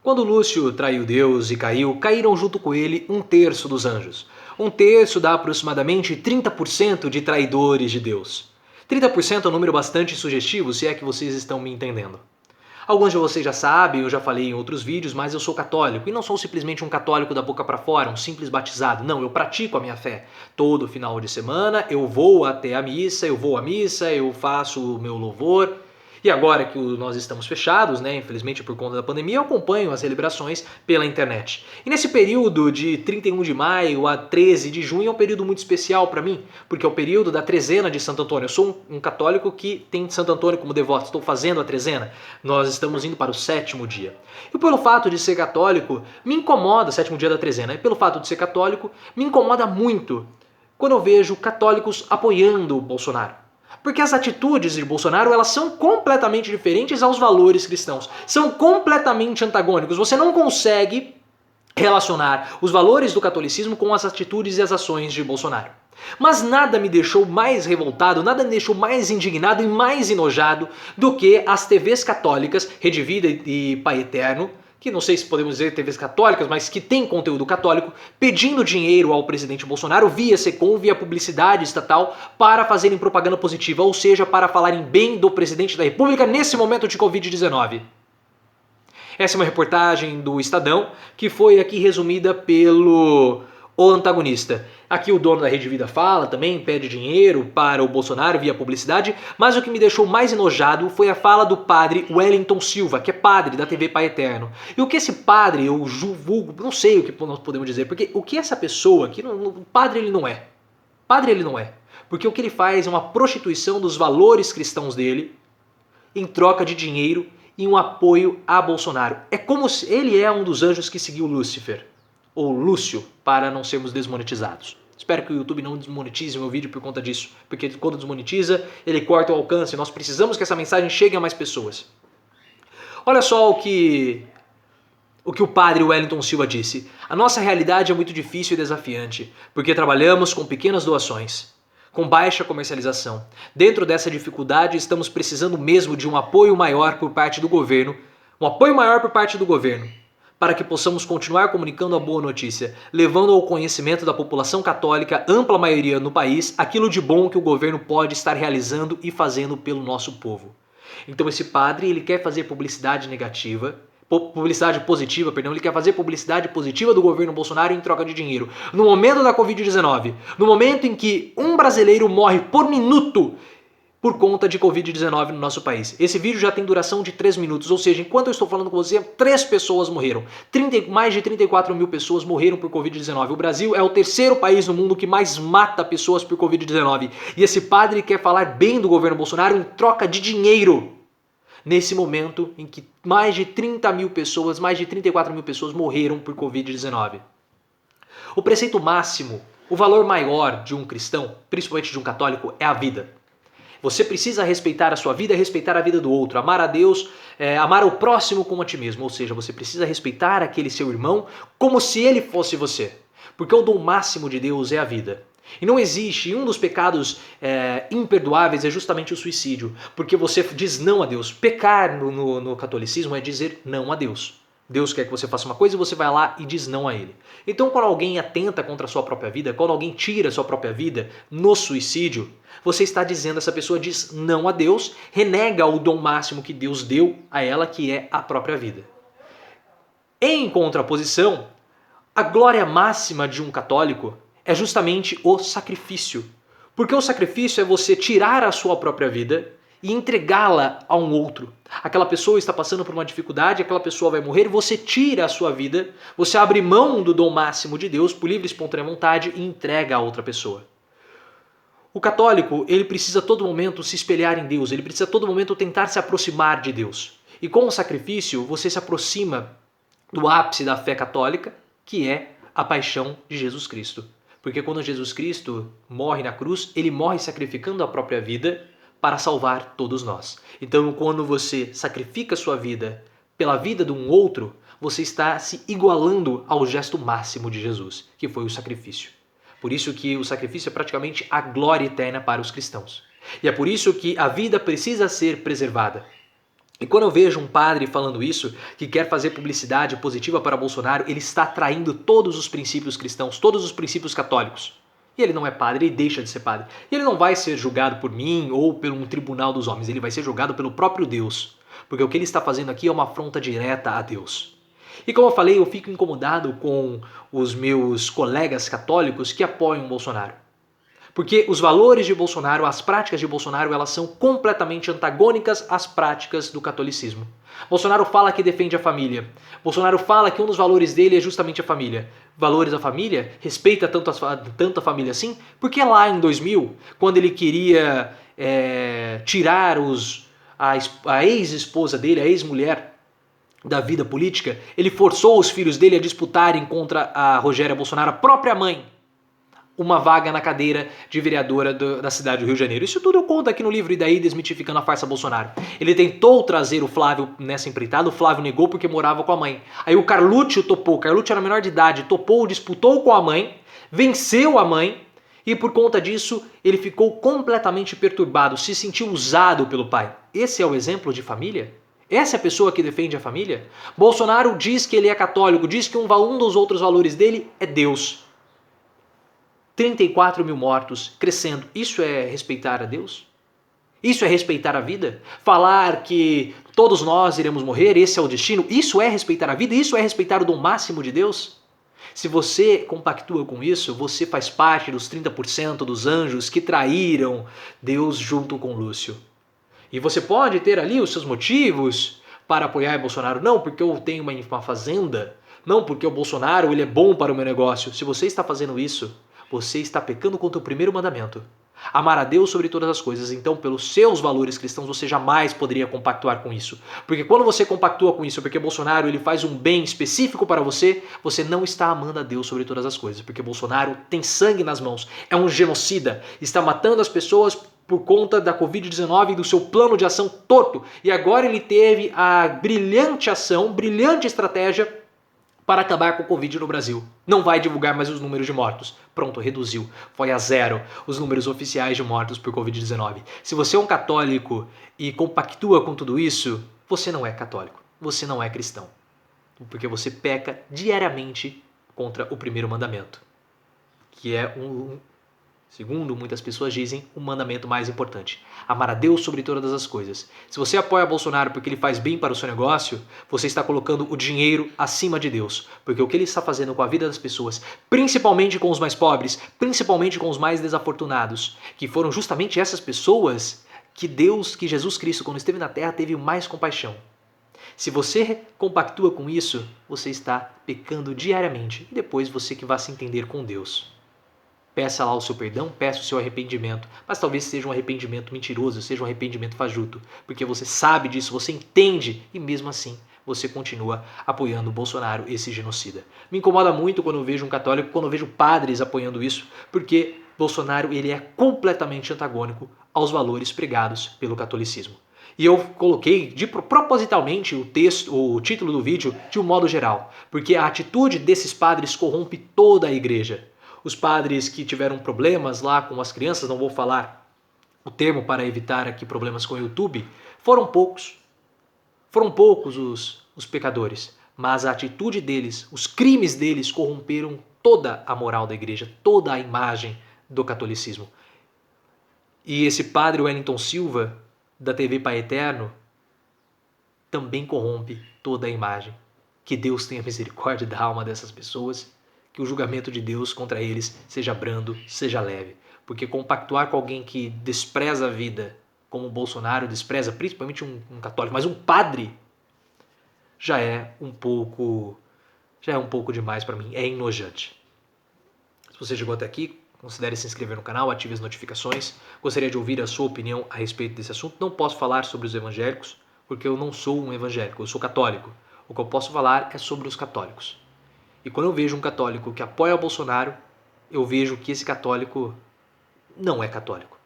Quando Lúcio traiu Deus e caiu, caíram junto com ele 1/3 dos anjos. 1/3 dá aproximadamente 30% de traidores de Deus. 30% é um número bastante sugestivo, se é que vocês estão me entendendo. Alguns de vocês já sabem, eu já falei em outros vídeos, mas eu sou católico. E não sou simplesmente um católico da boca para fora, um simples batizado. Não, eu pratico a minha fé. Todo final de semana eu vou até a missa, eu vou à missa, eu faço o meu louvor. E agora que nós estamos fechados, né, infelizmente por conta da pandemia, eu acompanho as celebrações pela internet. E nesse período de 31 de maio a 13 de junho é um período muito especial para mim, porque é o período da trezena de Santo Antônio. Eu sou um católico que tem Santo Antônio como devoto, estou fazendo a trezena, nós estamos indo para o 7º dia. E pelo fato de ser católico, me incomoda, 7º dia da trezena, e pelo fato de ser católico, me incomoda muito quando eu vejo católicos apoiando o Bolsonaro. Porque as atitudes de Bolsonaro, elas são completamente diferentes aos valores cristãos. São completamente antagônicos. Você não consegue relacionar os valores do catolicismo com as atitudes e as ações de Bolsonaro. Mas nada me deixou mais revoltado, nada me deixou mais indignado e mais enojado do que as TVs católicas, Rede Vida e Pai Eterno, que não sei se podemos dizer TVs católicas, mas que tem conteúdo católico, pedindo dinheiro ao presidente Bolsonaro via Secom, via publicidade estatal, para fazerem propaganda positiva, ou seja, para falarem bem do presidente da República nesse momento de Covid-19. Essa é uma reportagem do Estadão, que foi aqui resumida pelo antagonista. Aqui o dono da Rede Vida fala também, pede dinheiro para o Bolsonaro via publicidade, mas o que me deixou mais enojado foi a fala do padre Wellington Silva, que é padre da TV Pai Eterno. E o que esse padre, eu julgo, não sei o que nós podemos dizer, porque o que essa pessoa, padre ele não é. Padre ele não é. Porque o que ele faz é uma prostituição dos valores cristãos dele em troca de dinheiro e um apoio a Bolsonaro. É como se ele é um dos anjos que seguiu Lúcifer, ou Lúcio, para não sermos desmonetizados. Espero que o YouTube não desmonetize o meu vídeo por conta disso, porque quando desmonetiza, ele corta o alcance. Nós precisamos que essa mensagem chegue a mais pessoas. Olha só o que o padre Wellington Silva disse. A nossa realidade é muito difícil e desafiante, porque trabalhamos com pequenas doações, com baixa comercialização. Dentro dessa dificuldade, estamos precisando mesmo de um apoio maior por parte do governo, para que possamos continuar comunicando a boa notícia, levando ao conhecimento da população católica, ampla maioria no país, aquilo de bom que o governo pode estar realizando e fazendo pelo nosso povo. Então esse padre, ele quer fazer publicidade positiva, ele quer fazer publicidade positiva do governo Bolsonaro em troca de dinheiro. No momento da Covid-19, no momento em que um brasileiro morre por minuto por conta de Covid-19 no nosso país. Esse vídeo já tem duração de 3 minutos, ou seja, enquanto eu estou falando com você, 3 pessoas morreram. Mais de 34 mil pessoas morreram por Covid-19. O Brasil é o 3º país no mundo que mais mata pessoas por Covid-19. E esse padre quer falar bem do governo Bolsonaro em troca de dinheiro. Nesse momento em que mais de 30 mil pessoas, mais de 34 mil pessoas morreram por Covid-19. O preceito máximo, o valor maior de um cristão, principalmente de um católico, é a vida. Você precisa respeitar a sua vida e respeitar a vida do outro. Amar a Deus, amar o próximo como a ti mesmo. Ou seja, você precisa respeitar aquele seu irmão como se ele fosse você. Porque o dom máximo de Deus é a vida. E não existe, um dos pecados imperdoáveis é justamente o suicídio. Porque você diz não a Deus. Pecar no catolicismo é dizer não a Deus. Deus quer que você faça uma coisa e você vai lá e diz não a ele. Então quando alguém atenta contra a sua própria vida, quando alguém tira a sua própria vida no suicídio, você está dizendo, essa pessoa diz não a Deus, renega o dom máximo que Deus deu a ela, que é a própria vida. Em contraposição, a glória máxima de um católico é justamente o sacrifício. Porque o sacrifício é você tirar a sua própria vida e entregá-la a um outro. Aquela pessoa está passando por uma dificuldade, aquela pessoa vai morrer, você tira a sua vida, você abre mão do dom máximo de Deus por livre e espontânea vontade e entrega a outra pessoa. O católico, ele precisa a todo momento se espelhar em Deus, ele precisa a todo momento tentar se aproximar de Deus. E com o sacrifício, você se aproxima do ápice da fé católica, que é a paixão de Jesus Cristo. Porque quando Jesus Cristo morre na cruz, ele morre sacrificando a própria vida para salvar todos nós. Então, quando você sacrifica a sua vida pela vida de um outro, você está se igualando ao gesto máximo de Jesus, que foi o sacrifício. Por isso que o sacrifício é praticamente a glória eterna para os cristãos. E é por isso que a vida precisa ser preservada. E quando eu vejo um padre falando isso, que quer fazer publicidade positiva para Bolsonaro, ele está traindo todos os princípios cristãos, todos os princípios católicos. E ele não é padre, ele deixa de ser padre. E ele não vai ser julgado por mim ou por um tribunal dos homens, ele vai ser julgado pelo próprio Deus. Porque o que ele está fazendo aqui é uma afronta direta a Deus. E como eu falei, eu fico incomodado com os meus colegas católicos que apoiam o Bolsonaro. Porque os valores de Bolsonaro, as práticas de Bolsonaro, elas são completamente antagônicas às práticas do catolicismo. Bolsonaro fala que defende a família. Bolsonaro fala que um dos valores dele é justamente a família. Valores da família? Respeita tanto a família assim? Porque lá em 2000, quando ele queria tirar a ex-esposa dele, a ex-mulher da vida política, ele forçou os filhos dele a disputarem contra a Rogéria Bolsonaro, a própria mãe, uma vaga na cadeira de vereadora da cidade do Rio de Janeiro. Isso tudo eu conto aqui no livro E Daí, Desmitificando a Farsa Bolsonaro. Ele tentou trazer o Flávio nessa empreitada, o Flávio negou porque morava com a mãe. Aí o Carlucci topou, o Carlucci era menor de idade, topou, disputou com a mãe, venceu a mãe e por conta disso ele ficou completamente perturbado, se sentiu usado pelo pai. Esse é o exemplo de família? Essa é a pessoa que defende a família? Bolsonaro diz que ele é católico, diz que um dos outros valores dele é Deus. 34 mil mortos, crescendo. Isso é respeitar a Deus? Isso é respeitar a vida? Falar que todos nós iremos morrer, esse é o destino? Isso é respeitar a vida? Isso é respeitar o dom máximo de Deus? Se você compactua com isso, você faz parte dos 30% dos anjos que traíram Deus junto com Lúcio. E você pode ter ali os seus motivos para apoiar Bolsonaro. Não porque eu tenho uma fazenda. Não porque o Bolsonaro ele é bom para o meu negócio. Se você está fazendo isso, você está pecando contra o primeiro mandamento. Amar a Deus sobre todas as coisas. Então, pelos seus valores cristãos, você jamais poderia compactuar com isso. Porque quando você compactua com isso, porque Bolsonaro ele faz um bem específico para você, você não está amando a Deus sobre todas as coisas. Porque Bolsonaro tem sangue nas mãos, é um genocida, está matando as pessoas por conta da Covid-19 e do seu plano de ação torto. E agora ele teve a brilhante ação, brilhante estratégia para acabar com o Covid no Brasil. Não vai divulgar mais os números de mortos. Pronto, reduziu. Foi a zero os números oficiais de mortos por Covid-19. Se você é um católico e compactua com tudo isso, você não é católico. Você não é cristão. Porque você peca diariamente contra o primeiro mandamento. Que é segundo muitas pessoas dizem, o mandamento mais importante. Amar a Deus sobre todas as coisas. Se você apoia Bolsonaro porque ele faz bem para o seu negócio, você está colocando o dinheiro acima de Deus. Porque o que ele está fazendo com a vida das pessoas, principalmente com os mais pobres, principalmente com os mais desafortunados, que foram justamente essas pessoas que Jesus Cristo, quando esteve na Terra, teve mais compaixão. Se você compactua com isso, você está pecando diariamente. E depois você que vai se entender com Deus. Peça lá o seu perdão, peça o seu arrependimento, mas talvez seja um arrependimento mentiroso, seja um arrependimento fajuto, porque você sabe disso, você entende e mesmo assim você continua apoiando o Bolsonaro, esse genocida. Me incomoda muito quando eu vejo um católico, quando eu vejo padres apoiando isso, porque Bolsonaro ele é completamente antagônico aos valores pregados pelo catolicismo. E eu coloquei propositalmente o título do vídeo de um modo geral, porque a atitude desses padres corrompe toda a igreja. Os padres que tiveram problemas lá com as crianças, não vou falar o termo para evitar aqui problemas com o YouTube, foram poucos. Foram poucos os pecadores, mas a atitude deles, os crimes deles corromperam toda a moral da igreja, toda a imagem do catolicismo. E esse padre Wellington Silva, da TV Pai Eterno, também corrompe toda a imagem. Que Deus tenha misericórdia da alma dessas pessoas, que o julgamento de Deus contra eles seja brando, seja leve. Porque compactuar com alguém que despreza a vida, como o Bolsonaro despreza, principalmente um católico, mas um padre, já é um pouco demais para mim, é enojante. Se você chegou até aqui, considere se inscrever no canal, ative as notificações. Gostaria de ouvir a sua opinião a respeito desse assunto. Não posso falar sobre os evangélicos, porque eu não sou um evangélico, eu sou católico. O que eu posso falar é sobre os católicos. E quando eu vejo um católico que apoia o Bolsonaro, eu vejo que esse católico não é católico.